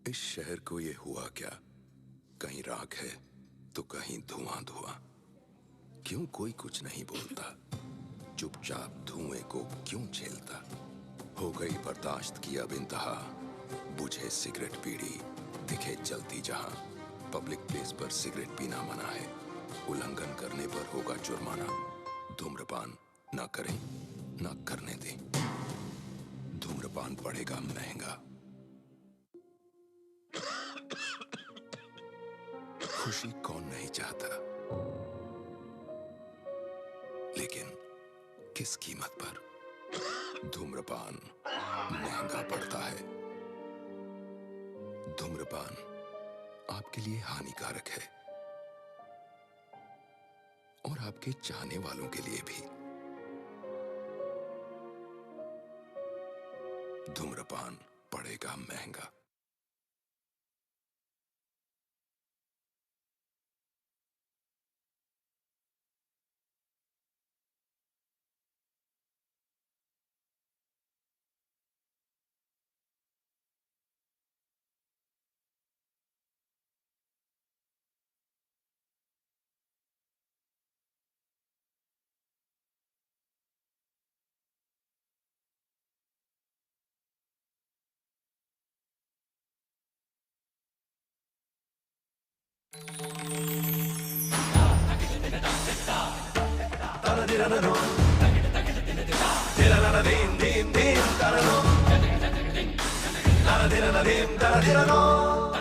इस शहर को ये हुआ क्या? कहीं राख है तो कहीं धुआं धुआं। क्यों कोई कुछ नहीं बोलता? चुपचाप धुएं को क्यों झेलता? हो गई बर्दाश्त की अब इंतहा। बुझे सिगरेट बीड़ी दिखे जलती जहां। पब्लिक प्लेस पर सिगरेट पीना मना है। उल्लंघन करने पर होगा जुर्माना। धूम्रपान ना करें ना करने दें। धूम्रपान पड़ेगा महंगा। खुशी कौन नहीं चाहता, लेकिन किस कीमत पर? धूम्रपान महंगा पड़ता है। धूम्रपान आपके लिए हानिकारक है और आपके चाहने वालों के लिए भी। धूम्रपान पड़ेगा महंगा। Dum